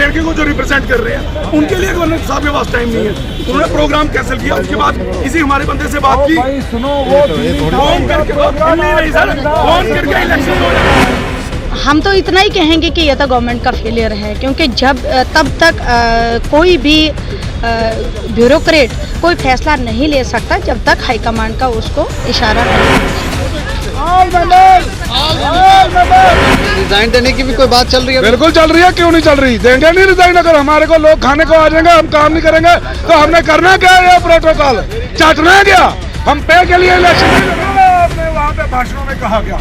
JNK को जो represent कर रहे हैं उनके लिए गवर्नर साहब के पास टाइम नहीं है। उन्होंने प्रोग्राम कैंसिल किया, उसके बाद किसी हमारे बंदे से बात की, फोन करके इलेक्शन हो जाए। हम तो इतना ही कहेंगे कि यह तो गवर्नमेंट का फेलियर है, क्योंकि तब तक कोई भी ब्यूरोक्रेट कोई फैसला नहीं ले सकता जब तक हाईकमांड का उसको इशारा नहीं। रिजाइन देने की भी कोई बात चल रही है? बिल्कुल चल रही है, क्यों नहीं चल रही? देंगे नहीं रिजाइन। अगर हमारे को लोग खाने को आ जाएंगे, हम काम नहीं करेंगे तो हमने करना क्या है? प्रोटोकॉल चाटना क्या? हम पे के लिए इलेक्शन आपने वहाँ पे भाषणों में कहा गया,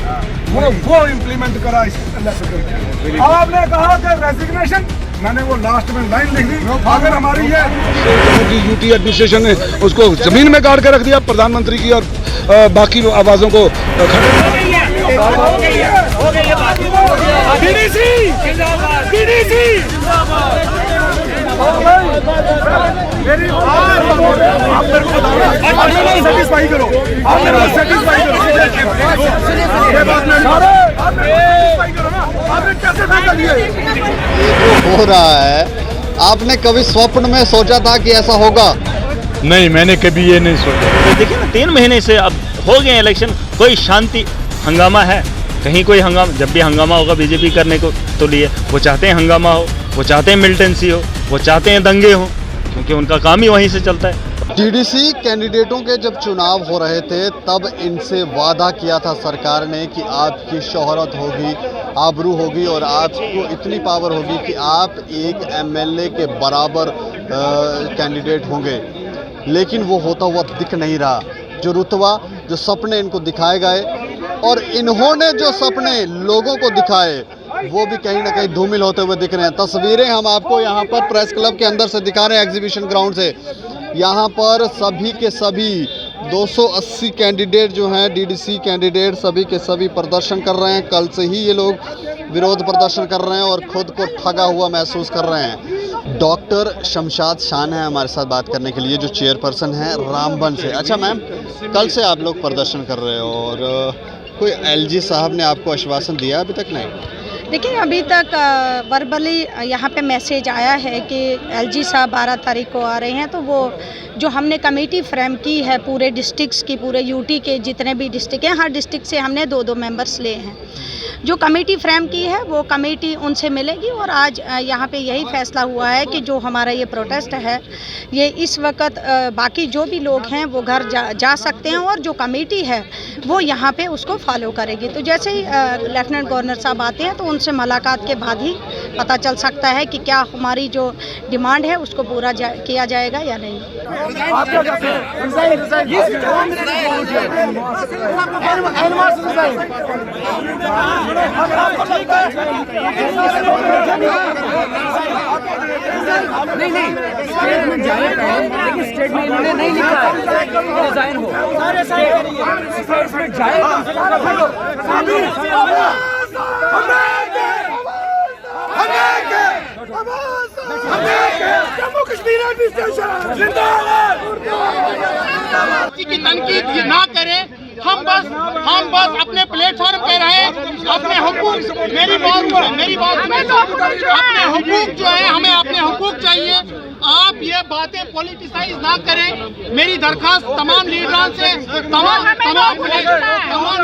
वो इम्प्लीमेंट करा इस इलेक्शन। आपने कहा कि रेजिग्नेशन, मैंने वो लास्ट में लाइन लिख दी। अगर हमारी ये यूटी एडमिनिस्ट्रेशन ने उसको जमीन में गाड़ के रख दिया, प्रधानमंत्री की और बाकी आवाजों को सेटिस्फाई करो, आप मेरे को सेटिस्फाई करो। ये बात आपने कैसे फैसला लिया? जो हो रहा है, आपने कभी स्वप्न में सोचा था कि ऐसा होगा? नहीं, मैंने कभी ये नहीं सोचा। देखिए ना, 3 महीने से अब हो गए इलेक्शन, कोई शांति, हंगामा है कहीं? कोई हंगामा, जब भी हंगामा होगा बीजेपी करने को तो लिए, वो चाहते हैं हंगामा हो, वो चाहते हैं मिलिटेंसी हो, वो चाहते हैं दंगे हो, क्योंकि उनका काम ही वहीं से चलता है। डीडीसी कैंडिडेटों के जब चुनाव हो रहे थे तब इनसे वादा किया था सरकार ने कि आपकी शोहरत होगी, आबरू होगी और आपको इतनी पावर होगी कि आप एक एमएलए के बराबर कैंडिडेट होंगे, लेकिन वो होता हुआ दिख नहीं रहा। जो रुतबा, जो सपने इनको दिखाए गए और इन्होंने जो सपने लोगों को दिखाए वो भी कहीं ना कहीं धूमिल होते हुए दिख रहे हैं। तस्वीरें हम आपको यहाँ पर प्रेस क्लब के अंदर से दिखा रहे हैं, एग्जीबिशन ग्राउंड से। यहाँ पर सभी के सभी 280 कैंडिडेट जो हैं, डीडीसी कैंडिडेट, सभी के सभी प्रदर्शन कर रहे हैं। कल से ही ये लोग विरोध प्रदर्शन कर रहे हैं और खुद को ठगा हुआ महसूस कर रहे हैं। डॉक्टर शमशाद शान है हमारे साथ बात करने के लिए, जो चेयरपर्सन है रामबन से। अच्छा मैम, कल से आप लोग प्रदर्शन कर रहे हो और कोई एलजी साहब ने आपको आश्वासन दिया? अभी तक नहीं। देखिए, अभी तक वर्बली यहाँ पे मैसेज आया है कि एलजी साहब 12 तारीख को आ रहे हैं, तो वो जो हमने कमेटी फ्रेम की है पूरे डिस्ट्रिक्ट्स की, पूरे यूटी के जितने भी डिस्ट्रिक्ट हैं, हर डिस्ट्रिक्ट से हमने 2-2 मेंबर्स लिए हैं। जो कमेटी फ्रेम की है वो कमेटी उनसे मिलेगी और आज यहाँ पे यही फैसला हुआ है कि जो हमारा ये प्रोटेस्ट है, ये इस वक्त बाकी जो भी लोग हैं वो घर जा सकते हैं और जो कमेटी है वो यहाँ पे उसको फॉलो करेगी। तो जैसे ही लेफ्टिनेंट गवर्नर साहब आते हैं तो उनसे मुलाकात के बाद ही पता चल सकता है कि क्या हमारी जो डिमांड है उसको पूरा किया जाएगा या नहीं। नहीं स्टेटमेंट जाए पहले, लेकिन स्टेटमेंट इन्होंने नहीं लिखा है डिजाइन हो, स्टेटमेंट जाए। जम्मू कश्मीर एडमिनिस्ट्रेशन जिंदाबाद। की तनकीद ना करें, हम बस अपने प्लेटफॉर्म पे रहे, अपने हुकूक, मेरी बात अपने हुकूक जो है, हमें अपने हुकूक चाहिए। आप ये बातें पॉलिटिसाइज ना करें। मेरी दरखास्त तमाम लीडरान से, तमाम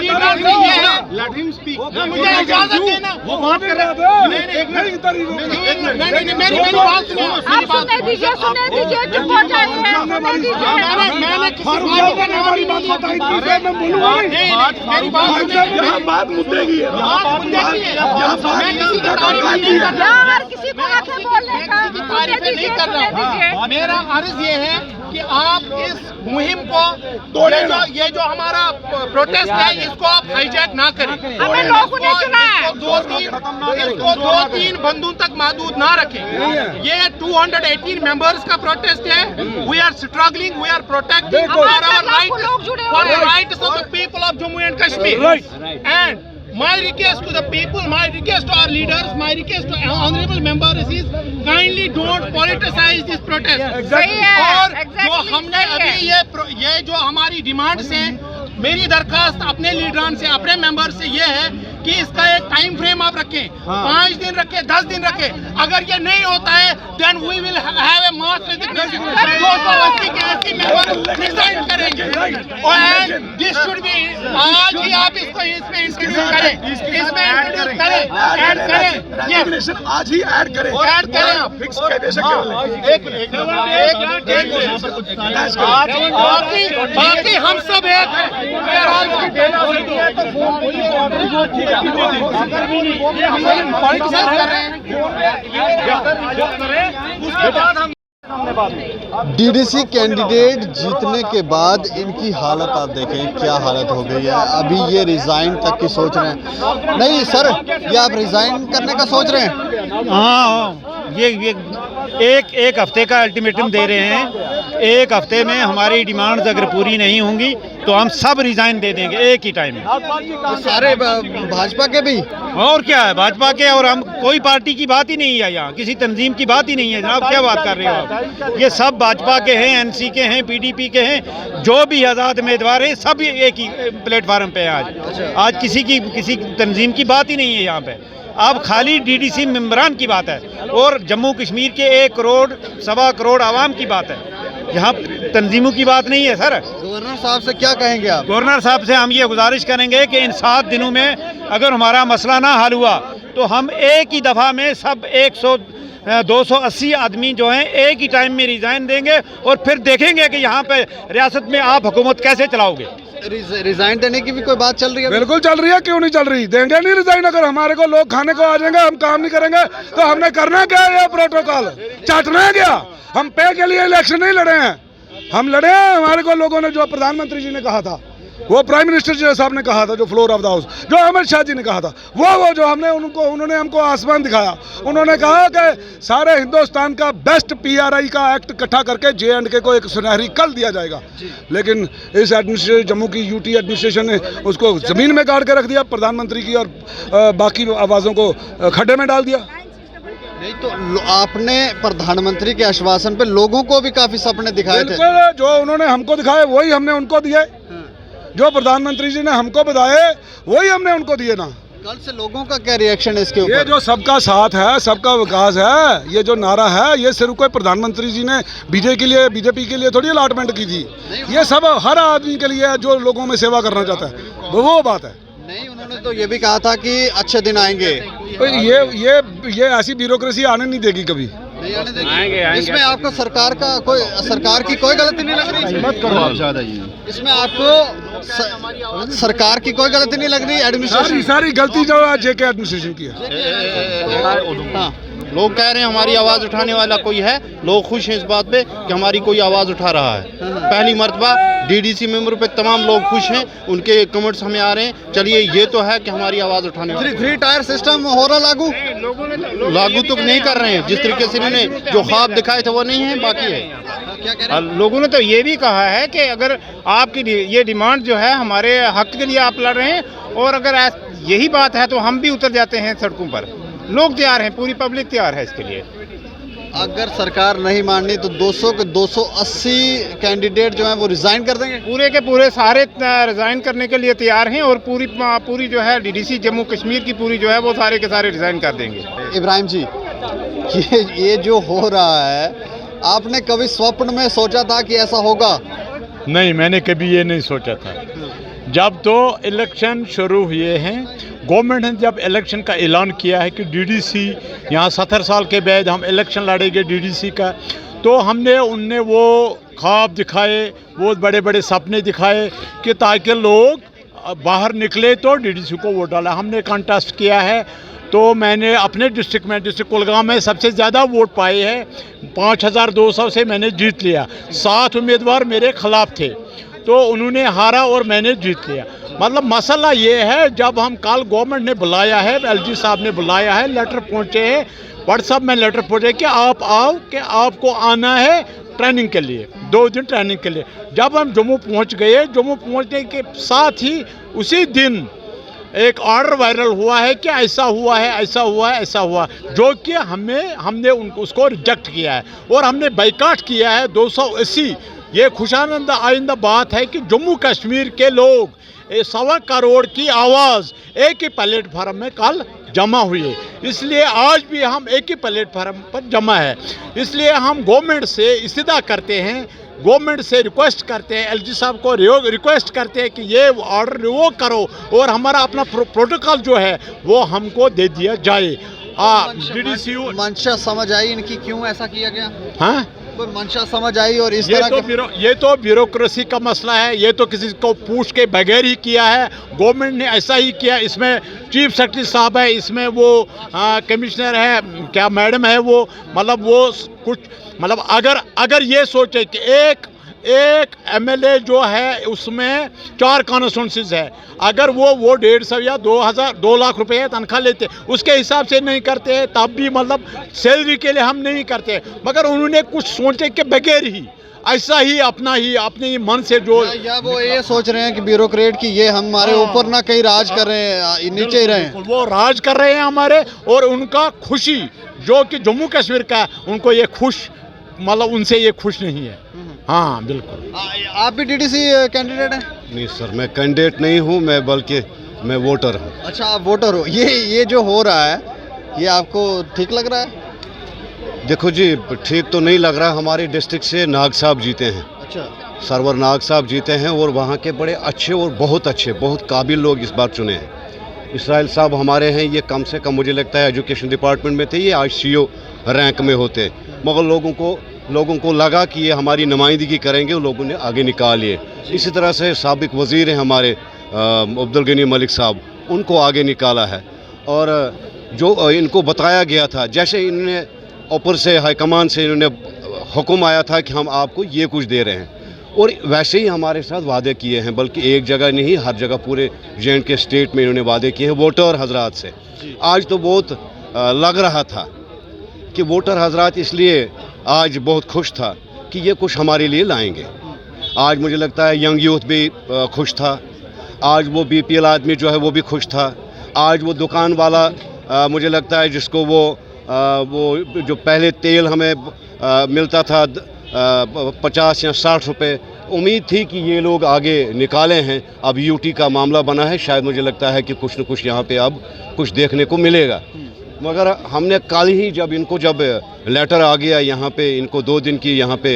लीडरान से ये है, मुझे इजाजत देना। वो बात कर रहे हैं, मेरी बात सुनिए, सुने दीजिए, चुप हो जाइए, मैंने किसी का नाम नहीं बताई, मेरी बात मुद्दे की है, किसी को आके बोलने का तारीफें नहीं कर रहा। मेरा अर्ज ये है कि आप इस मुहिम को, ये जो हमारा प्रोटेस्ट है, इसको आप हाईजैक ना करें। हमें लोगों ने चुना है, इसको 2-3 बंदों तक महदूद ना रखें। ये 218 मेंबर्स का प्रोटेस्ट है। We are struggling, we are protecting for our rights of the people of Jammu and Kashmir. And my request to the people, my request to our leaders, my request to honorable members is kindly don't politicize this protest। और जो हमने अभी ये जो हमारी demands हैं, मेरी दरखास्त अपने लीडरान से, अपने मेंबर से ये है कि इसका एक टाइम टाइम फ्रेम आप रखें, 5 दिन रखें, 10 दिन रखें। अगर ये नहीं होता है then we will have a mass resignation. 280 के 80 मेंबर रिजाइन करेंगे और दिस शुड बी, आज ही आप इसको इसमें इंट्रोड्यूस करें, इसमें इंट्रोड्यूस करें, ऐड करें, ये आज ही ऐड करें, ऐड करें। फिक्स कैसे बाकी हम सब एक डीडीसी कैंडिडेट जीतने के बाद इनकी हालत आप देखें, क्या हालत हो गई है। अभी ये रिज़ाइन तक की सोच रहे हैं। नहीं सर, ये आप रिज़ाइन करने का सोच रहे हैं? हाँ, ये एक हफ्ते का अल्टीमेटम दे रहे हैं। एक हफ्ते में हमारी डिमांड्स अगर पूरी नहीं होंगी तो हम सब रिजाइन दे देंगे एक ही टाइम में। तो सारे भाजपा के भी? और क्या है, भाजपा के, और हम कोई पार्टी की बात ही नहीं है यहाँ, किसी तंजीम की बात ही नहीं है जनाब। क्या बात कर रहे हो आप? ये सब भाजपा के हैं, एनसी के हैं, पीडीपी के हैं, जो भी आज़ाद उम्मीदवार हैं सब एक ही प्लेटफार्म पे हैं। आज किसी तंजीम की बात ही नहीं है यहाँ पे। अब खाली डीडीसी मेंबरान की बात है और जम्मू कश्मीर के 1 करोड़ 1.25 करोड़ आवाम की बात है। यहाँ तंजीमों की बात नहीं है सर। गवर्नर साहब से क्या कहेंगे आप? गवर्नर साहब से हम ये गुजारिश करेंगे कि इन 7 दिनों में अगर हमारा मसला ना हल हुआ तो हम एक ही दफ़ा में सब 280 आदमी जो हैं एक ही टाइम में रिजाइन देंगे और फिर देखेंगे कि यहाँ पे रियासत में आप हुकूमत कैसे चलाओगे। रिजाइन देने की भी कोई बात चल रही है? बिल्कुल चल रही है, क्यों नहीं चल रही? देंगे नहीं रिजाइन। अगर हमारे को लोग खाने को आ जाएंगे, हम काम नहीं करेंगे तो हमने करना क्या है? ये प्रोटोकॉल चाटना है क्या? हम पे के लिए इलेक्शन नहीं लड़े हैं, हम लड़े हैं। हमारे को लोगों ने, जो प्रधानमंत्री जी ने कहा था, वो प्राइम मिनिस्टर जी साहब ने कहा था, जो फ्लोर ऑफ द हाउस, जो अमित शाह जी ने कहा था, वो जो उन्होंने हमको आसमान दिखाया। उन्होंने कहा कि सारे हिंदुस्तान का बेस्ट PRI का एक्ट इकट्ठा करके J&K को एक सुनहरी कल दिया जाएगा। लेकिन इस एडमिनिस्ट्रेशन, जम्मू की UT एडमिनिस्ट्रेशन ने उसको जमीन में गाड़ के रख दिया, प्रधानमंत्री की और बाकी आवाज़ों को खड्डे में डाल दिया। नहीं तो आपने प्रधानमंत्री के आश्वासन पे लोगों को भी काफी सपने दिखाए थे। जो उन्होंने हमको दिखाए वही हमने उनको दिए, जो प्रधानमंत्री जी ने हमको बताए वही हमने उनको दिए ना। कल से लोगों का क्या रिएक्शन है इसके ऊपर? ये जो सबका साथ है, सबका विकास है, ये जो नारा है, ये सिर्फ कोई प्रधानमंत्री जी ने बीजेपी के लिए थोड़ी अलॉटमेंट की थी। ये सब हर आदमी के लिए है जो लोगों में सेवा करना चाहता है, वो बात है। नहीं, उन्होंने तो ये भी कहा था कि अच्छे दिन आएंगे। ये ऐसी ब्यूरोक्रेसी आने नहीं देगी कभी। आएंगे। इसमें आपको सरकार की कोई गलती नहीं लग रही? मत करो आप ज़्यादा। इसमें आपको सरकार की कोई गलती नहीं लग रही? एडमिनिस्ट्रेशन सारी गलती जो है JK एडमिनिस्ट्रेशन की है। हाँ, लोग कह रहे हैं हमारी आवाज़ उठाने वाला कोई है। लोग खुश हैं इस बात पे कि हमारी कोई आवाज़ उठा रहा है। पहली मर्तबा डीडीसी मेंबर पे तमाम लोग खुश हैं, उनके कमेंट्स हमें आ रहे हैं। चलिए, ये तो है कि हमारी आवाज़ उठाने वाला। 3 टायर सिस्टम हो रहा लागू तो नहीं कर रहे हैं। जिस तरीके से इन्होंने जो ख्वाब दिखाए थे वो नहीं है, बाकी है। क्या कह रहे हैं? लोगों ने तो ये भी कहा है कि अगर आपकी ये डिमांड जो है हमारे हक के लिए आप लड़ रहे हैं, और अगर यही बात है तो हम भी उतर जाते हैं सड़कों पर। लोग तैयार हैं, पूरी पब्लिक तैयार है इसके लिए। अगर सरकार नहीं माननी तो 200 के 280 कैंडिडेट जो हैं वो रिजाइन कर देंगे? पूरे के पूरे सारे रिजाइन करने के लिए तैयार हैं, और पूरी जो है डीडीसी जम्मू कश्मीर की पूरी जो है वो सारे के सारे रिजाइन कर देंगे। इब्राहिम जी, ये जो हो रहा है, आपने कभी स्वप्न में सोचा था कि ऐसा होगा? नहीं, मैंने कभी ये नहीं सोचा था। जब तो इलेक्शन शुरू हुए हैं, गवर्नमेंट ने जब इलेक्शन का ऐलान किया है कि डीडीसी यहाँ 70 साल के बाद हम इलेक्शन लड़ेंगे डीडीसी का, तो उनने वो ख्वाब दिखाए, वो बड़े बड़े सपने दिखाए कि ताकि लोग बाहर निकले तो डीडीसी को वोट डाला। हमने कंटेस्ट किया है, तो मैंने अपने डिस्ट्रिक्ट कुलगाम में सबसे ज़्यादा वोट पाए हैं। 5200 से मैंने जीत लिया। 7 उम्मीदवार मेरे खिलाफ थे, तो उन्होंने हारा और मैंने जीत लिया। मतलब मसला ये है, जब हम कल गवर्नमेंट ने बुलाया है, LG साहब ने बुलाया है, लेटर पहुँचे हैं, व्हाट्सएप में लेटर पहुँचे कि आप आओ, कि आपको आना है ट्रेनिंग के लिए, 2 दिन ट्रेनिंग के लिए। जब हम जम्मू पहुँच गए, जम्मू पहुँचने के साथ ही उसी दिन एक ऑर्डर वायरल हुआ है कि ऐसा हुआ है, ऐसा हुआ है, ऐसा हुआ, जो कि हमने उसको रिजेक्ट किया है और हमने बाइकाट किया है 280। ये खुशानंद आइंदा बात है कि जम्मू कश्मीर के लोग 1.25 करोड़ की आवाज़ एक ही प्लेटफार्म में कल जमा हुई है। इसलिए आज भी हम एक ही प्लेटफार्म पर जमा है। इसलिए हम गवर्नमेंट से इस्तीदा करते हैं, गवर्नमेंट से रिक्वेस्ट करते हैं, एलजी साहब को रिक्वेस्ट करते हैं कि ये ऑर्डर रिवोक करो और हमारा अपना प्रोटोकॉल जो है वो हमको दे दिया जाए। डीडीसीयू मंशा समझ आई इनकी, क्यों ऐसा किया गया? हाँ, कोई मंशा समझ आई? और इस तरह ये तो ब्यूरोक्रेसी का मसला है, ये तो किसी को पूछ के बगैर ही किया है। गवर्नमेंट ने ऐसा ही किया। इसमें चीफ सेक्रेटरी साहब है, इसमें वो कमिश्नर है, क्या मैडम है वो, मतलब वो कुछ मतलब अगर ये सोचे कि एक एमएलए जो है उसमें 4 कॉन्स्टिट्यूंसीज है, अगर वो 150 या 2 लाख रुपए तनख्वाह लेते, उसके हिसाब से नहीं करते तब भी मतलब सैलरी के लिए हम नहीं करते, मगर उन्होंने कुछ सोचे के बगैर ही ऐसा ही अपने ही मन से जो या वो ये सोच रहे हैं कि ब्यूरोक्रेट की ये हमारे ऊपर ना कहीं राज कर रहे हैं, नीचे ही रहे हैं। वो राज कर रहे हैं हमारे, और उनका खुशी जो कि जम्मू कश्मीर का है, उनको ये खुश मतलब उनसे ये खुश नहीं है। हाँ बिल्कुल। आप भी डीडीसी कैंडिडेट हैं? नहीं सर, मैं कैंडिडेट नहीं हूँ, बल्कि मैं वोटर हूँ। अच्छा, आप वोटर हो। ये जो हो रहा है ये आपको ठीक लग रहा है? देखो जी, ठीक तो नहीं लग रहा। हमारे डिस्ट्रिक्ट से नाग साहब जीते हैं। अच्छा, सरवर नाग साहब जीते हैं और वहाँ के बड़े अच्छे और बहुत काबिल लोग इस बार चुने हैं। इसराइल साहब हमारे हैं, ये कम से कम मुझे लगता है एजुकेशन डिपार्टमेंट में थे, ये आज सीओ रैंक में होते, मगर लोगों को लगा कि ये हमारी नुमाइंदगी करेंगे, लोगों ने आगे निकाल लिए। इसी तरह से साबिक वज़ीर हैं हमारे अब्दुल गनी मलिक साहब, उनको आगे निकाला है। और जो इनको बताया गया था, जैसे इन्होंने ऊपर से हाईकमान से इन्होंने हुक्म आया था कि हम आपको ये कुछ दे रहे हैं, और वैसे ही हमारे साथ वादे किए हैं, बल्कि एक जगह नहीं, हर जगह पूरे J&K स्टेट में इन्होंने वादे किए हैं वोटर हजरात से। आज तो बहुत लग रहा था कि वोटर हजरात इसलिए आज बहुत खुश था कि ये कुछ हमारे लिए लाएंगे। आज मुझे लगता है यंग यूथ भी खुश था, आज वो BPL आदमी जो है वो भी खुश था, आज वो दुकान वाला मुझे लगता है जिसको वो जो पहले तेल हमें मिलता था 50 या 60 रुपये, उम्मीद थी कि ये लोग आगे निकाले हैं। अब यूटी का मामला बना है, शायद मुझे लगता है कि कुछ न कुछ यहाँ पे अब कुछ देखने को मिलेगा। मगर हमने कल ही जब लेटर आ गया यहाँ पे, इनको 2 दिन की यहाँ पे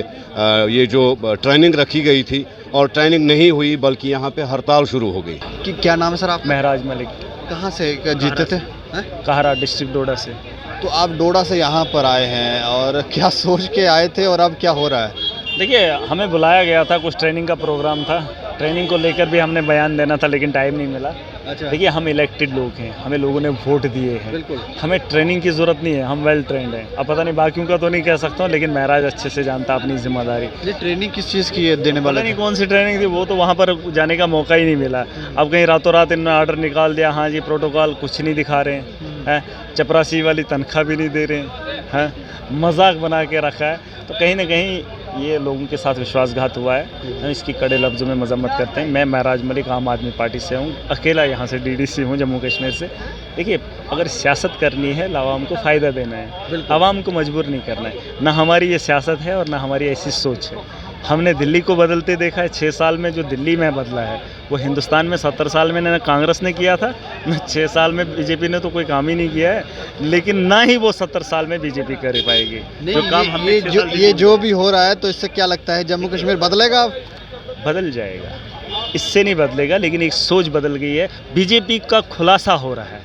ये जो ट्रेनिंग रखी गई थी और ट्रेनिंग नहीं हुई, बल्कि यहाँ पे हड़ताल शुरू हो गई। कि क्या नाम है सर आप? महराज मलिक। कहाँ से जीते थे? कहरा डिस्ट्रिक्ट डोडा से। तो आप डोडा से यहाँ पर आए हैं, और क्या सोच के आए थे और अब क्या हो रहा है? देखिए, हमें बुलाया गया था, कुछ ट्रेनिंग का प्रोग्राम था, ट्रेनिंग को लेकर भी हमने बयान देना था, लेकिन टाइम नहीं मिला। अच्छा। देखिए, हम इलेक्टेड लोग हैं, हमें लोगों ने वोट दिए हैं, बिल्कुल। हमें ट्रेनिंग की ज़रूरत नहीं है, हम वेल ट्रेंड हैं। अब पता नहीं बाकियों का तो नहीं कह सकता हूँ, लेकिन महराज अच्छे से जानता अपनी जिम्मेदारी। ये ट्रेनिंग किस चीज़ की है देने वाला? नहीं, कौन सी ट्रेनिंग थी, वो तो वहाँ पर जाने का मौका ही नहीं मिला। अब कहीं रातों रात इन्होंने ऑर्डर निकाल दिया, हाँ जी प्रोटोकॉल, कुछ नहीं दिखा रहे हैं, चपरासी वाली तनख्वाह भी नहीं दे रहे हैं, मजाक बना के रखा है। तो कहीं ना कहीं ये लोगों के साथ विश्वासघात हुआ है। हम इसकी कड़े लफ्ज़ों में मजम्मत करते हैं। मैं महराज मलिक आम आदमी पार्टी से हूँ, अकेला यहाँ से डीडीसी हूँ जम्मू कश्मीर से। देखिए, अगर सियासत करनी है, आवाम को फ़ायदा देना है, आवाम को मजबूर नहीं करना है। ना हमारी ये सियासत है और ना हमारी ऐसी सोच है। हमने दिल्ली को बदलते देखा है। 6 साल में जो दिल्ली में बदला है वो हिंदुस्तान में 70 साल में ना कांग्रेस ने किया था, ना 6 साल में बीजेपी ने तो कोई काम ही नहीं किया है, लेकिन ना ही वो 70 साल में बीजेपी कर पाएगी। जो काम हमने ये जो भी हो रहा है, तो इससे क्या लगता है जम्मू कश्मीर बदलेगा? बदल जाएगा, इससे नहीं बदलेगा, लेकिन एक सोच बदल गई है। बीजेपी का खुलासा हो रहा है,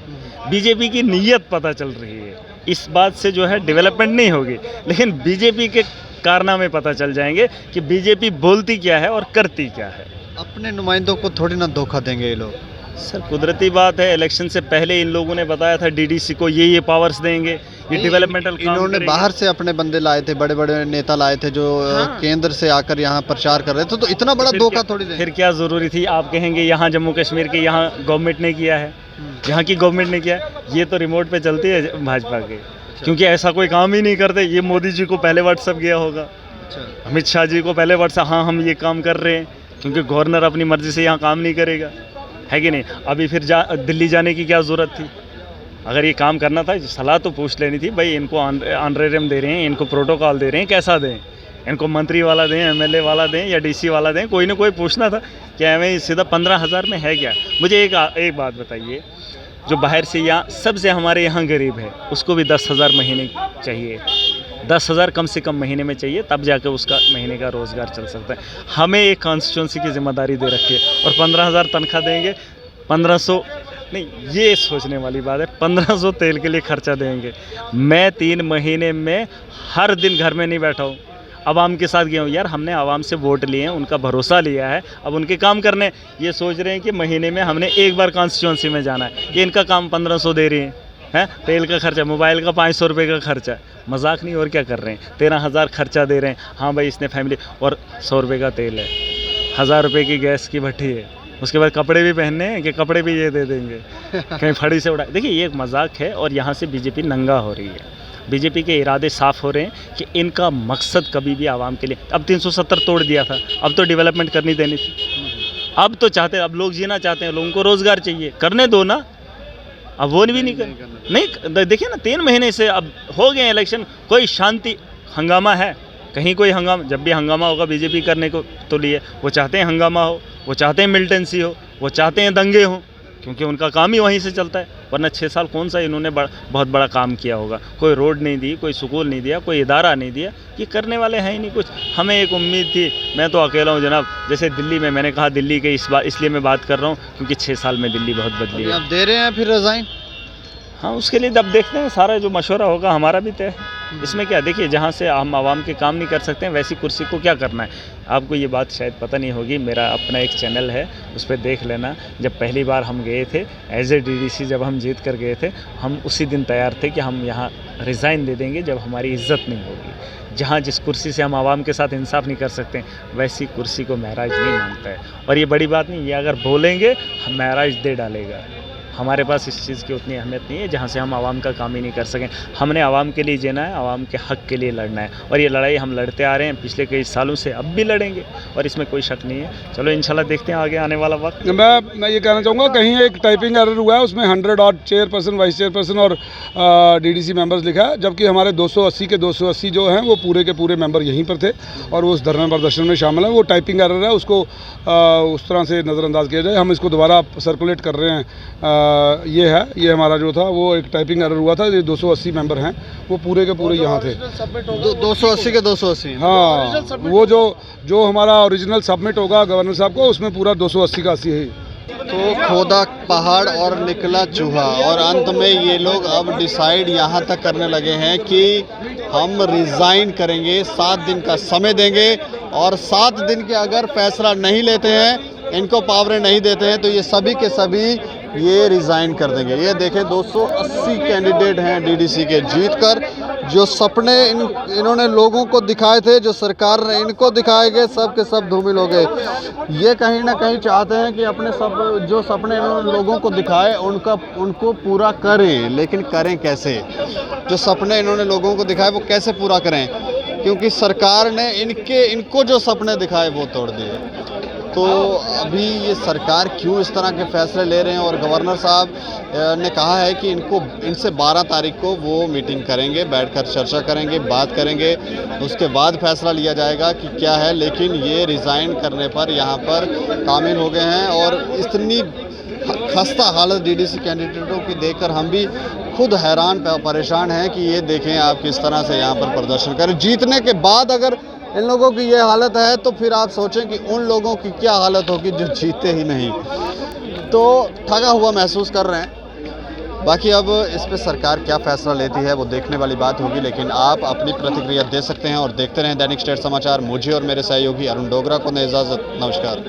बीजेपी की नीयत पता चल रही है। इस बात से जो है डेवलपमेंट नहीं होगी, लेकिन बीजेपी के कारनामे पता चल जाएंगे कि बीजेपी बोलती क्या है और करती क्या है। अपने नुमाइंदों को थोड़ी ना धोखा देंगे ये लोग। सर, कुदरती बात है, इलेक्शन से पहले इन लोगों ने बताया था डीडीसी को ये पावर्स देंगे, ये डेवलपमेंटल काम इन्होंने बाहर से अपने बंदे लाए थे, बड़े बड़े नेता लाए थे जो केंद्र से आकर यहाँ प्रचार कर रहे थे, तो इतना बड़ा धोखा थोड़ी देंगे। फिर क्या ज़रूरी थी? आप कहेंगे यहाँ जम्मू कश्मीर के यहाँ गवर्नमेंट ने किया है, यहाँ की गवर्नमेंट ने किया है। ये तो रिमोट पे चलती है भाजपा के, क्योंकि ऐसा कोई काम ही नहीं करते। ये मोदी जी को पहले व्हाट्सअप गया होगा, अमित शाह जी को पहले व्हाट्सअप, हाँ हम ये काम कर रहे हैं, क्योंकि गवर्नर अपनी मर्जी से यहाँ काम नहीं करेगा, है कि नहीं। अभी फिर दिल्ली जाने की क्या ज़रूरत थी? अगर ये काम करना था, सलाह तो पूछ लेनी थी, भाई इनको ऑनरेरियम दे रहे हैं, इनको प्रोटोकॉल दे रहे हैं, कैसा दें, इनको मंत्री वाला दें, एमएलए वाला दें या डीसी वाला दें, कोई ना कोई पूछना था कि हमें सीधा 15,000 में है क्या। मुझे एक बात बताइए, जो बाहर से यहाँ सबसे हमारे यहाँ गरीब है उसको भी 10,000 महीने चाहिए, 10,000 कम से कम महीने में चाहिए, तब जाकर उसका महीने का रोज़गार चल सकता है। हमें एक कॉन्स्टिट्यूंसी की जिम्मेदारी दे रखी है और 15,000 तनख्वाह देंगे, 1500 नहीं, ये सोचने वाली बात है, 1500 तेल के लिए खर्चा देंगे। मैं 3 महीने में हर दिन घर में नहीं बैठा हूँ, आवाम के साथ गया हूँ। यार हमने आवाम से वोट लिए हैं, उनका भरोसा लिया है, अब उनके काम करने। ये सोच रहे हैं कि महीने में हमने एक बार कॉन्स्टिट्यूंसी में जाना है, ये इनका काम 1500 दे रही हैं, तेल का खर्चा, मोबाइल का 500 रुपये का खर्चा, मजाक नहीं और क्या कर रहे हैं। 13,000 खर्चा दे रहे हैं, हाँ भाई इसने फैमिली, और 100 रुपये का तेल है, 1000 रुपये की गैस की भट्टी है, उसके बाद कपड़े भी पहनने हैं कि कपड़े भी ये दे देंगे कहीं फड़ी से उड़ा। देखिए ये एक मजाक है और यहाँ से बीजेपी नंगा हो रही है। बीजेपी के इरादे साफ़ हो रहे हैं कि इनका मकसद कभी भी आवाम के लिए, अब 370 तोड़ दिया था, अब तो डेवलपमेंट करनी देनी थी, अब तो चाहते, अब लोग जीना चाहते हैं, लोगों को रोज़गार चाहिए, करने दो ना, अब वो भी नहीं कर नहीं। देखिए ना 3 महीने से अब हो गए इलेक्शन, कोई शांति, हंगामा है कहीं, कोई हंगामा, जब भी हंगामा होगा बीजेपी करने को तो लिए, वो चाहते हैं हंगामा हो, वो चाहते हैं मिलिटेंसी हो, वो चाहते हैं दंगे हों, क्योंकि उनका काम ही वहीं से चलता है। वरना 6 साल कौन सा इन्होंने बहुत बड़ा काम किया होगा, कोई रोड नहीं दी, कोई स्कूल नहीं दिया, कोई इदारा नहीं दिया, ये करने वाले हैं ही नहीं कुछ। हमें एक उम्मीद थी, मैं तो अकेला हूँ जनाब, जैसे दिल्ली में, मैंने कहा दिल्ली के इसलिए मैं बात कर रहा हूँ क्योंकि 6 साल में दिल्ली बहुत बदली है। आप दे रहे हैं फिर रिजाइन? हाँ, उसके लिए जब देखते हैं, सारा जो मशवरा होगा हमारा भी तय है। इसमें क्या, देखिए जहाँ से हम आवाम के काम नहीं कर सकते हैं वैसी कुर्सी को क्या करना है। आपको ये बात शायद पता नहीं होगी, मेरा अपना एक चैनल है, उस पर देख लेना। जब पहली बार हम गए थे एज ए डीडीसी, जब हम जीत कर गए थे, हम उसी दिन तैयार थे कि हम यहाँ रिज़ाइन दे देंगे जब हमारी इज्जत नहीं होगी। जहाँ जिस कुर्सी से हम आवाम के साथ इंसाफ नहीं कर सकते वैसी कुर्सी को महराज नहीं मानता है। और ये बड़ी बात नहीं, ये अगर बोलेंगे हम महराज दे डालेगा। हमारे पास इस चीज़ की उतनी अहमियत नहीं है जहाँ से हम आवाम का काम ही नहीं कर सकें। हमने आवाम के लिए जीना है, आवाम के हक़ के लिए लड़ना है, और ये लड़ाई हम लड़ते आ रहे हैं पिछले कई सालों से, अब भी लड़ेंगे, और इसमें कोई शक नहीं है। चलो इंशाल्लाह देखते हैं आगे आने वाला वक्त। मैं ये कहना चाहूँगा, कहीं एक टाइपिंग एरर हुआ है, उसमें 100 और चेयरपर्सन, वाइस चेयरपर्सन और डीडीसी मेंबर्स लिखा है, जबकि हमारे 280 के 280 जो हैं वो पूरे के पूरे मेंबर यहीं पर थे और वो उस धरना प्रदर्शन में शामिल हैं। वो टाइपिंग एरर है, उसको उस तरह से नज़रअंदाज किया जाए। हम इसको दोबारा सर्कुलेट कर रहे हैं। ये है, ये हमारा जो था वो एक टाइपिंग एरर हुआ था। ये 280 मेंबर हैं, वो पूरे के पूरे यहाँ थे। 280 के 280, हाँ, वो जो हमारा ओरिजिनल सबमिट होगा गवर्नर साहब को, उसमें पूरा 280 का 80 है। तो खोदा पहाड़ और निकला चूहा, और अंत में ये लोग अब डिसाइड यहाँ तक करने लगे हैं कि हम रिज़ाइन करेंगे, 7 दिन का समय देंगे, और 7 दिन के अगर फैसला नहीं लेते हैं, इनको पावरें नहीं देते हैं, तो ये सभी के सभी ये रिज़ाइन कर देंगे। ये देखें 280 कैंडिडेट हैं डीडीसी के जीतकर, जो सपने इन्होंने लोगों को दिखाए थे, जो सरकार ने इनको दिखाए गए, सब के सब धूमिल हो गए। ये कहीं ना कहीं चाहते हैं कि अपने सब जो सपने इन्होंने लोगों को दिखाए उनको पूरा करें, लेकिन करें कैसे? जो सपने इन्होंने लोगों को दिखाए वो कैसे पूरा करें, क्योंकि सरकार ने इनको जो सपने दिखाए वो तोड़ दिए। तो अभी ये सरकार क्यों इस तरह के फैसले ले रहे हैं, और गवर्नर साहब ने कहा है कि इनसे 12 तारीख को वो मीटिंग करेंगे, बैठकर चर्चा करेंगे, बात करेंगे, उसके बाद फैसला लिया जाएगा कि क्या है। लेकिन ये रिज़ाइन करने पर यहाँ पर कामिल हो गए हैं, और इतनी खस्ता हालत डीडीसी कैंडिडेटों की देखकर हम भी खुद हैरान परेशान हैं कि ये देखें आप किस तरह से यहाँ पर प्रदर्शन करें। जीतने के बाद अगर इन लोगों की ये हालत है तो फिर आप सोचें कि उन लोगों की क्या हालत होगी जो जीते ही नहीं। तो ठगा हुआ महसूस कर रहे हैं। बाकी अब इस पे सरकार क्या फैसला लेती है वो देखने वाली बात होगी, लेकिन आप अपनी प्रतिक्रिया दे सकते हैं और देखते रहें दैनिक स्टेट समाचार। मुझे और मेरे सहयोगी अरुण डोगरा को दें इजाज़त। नमस्कार।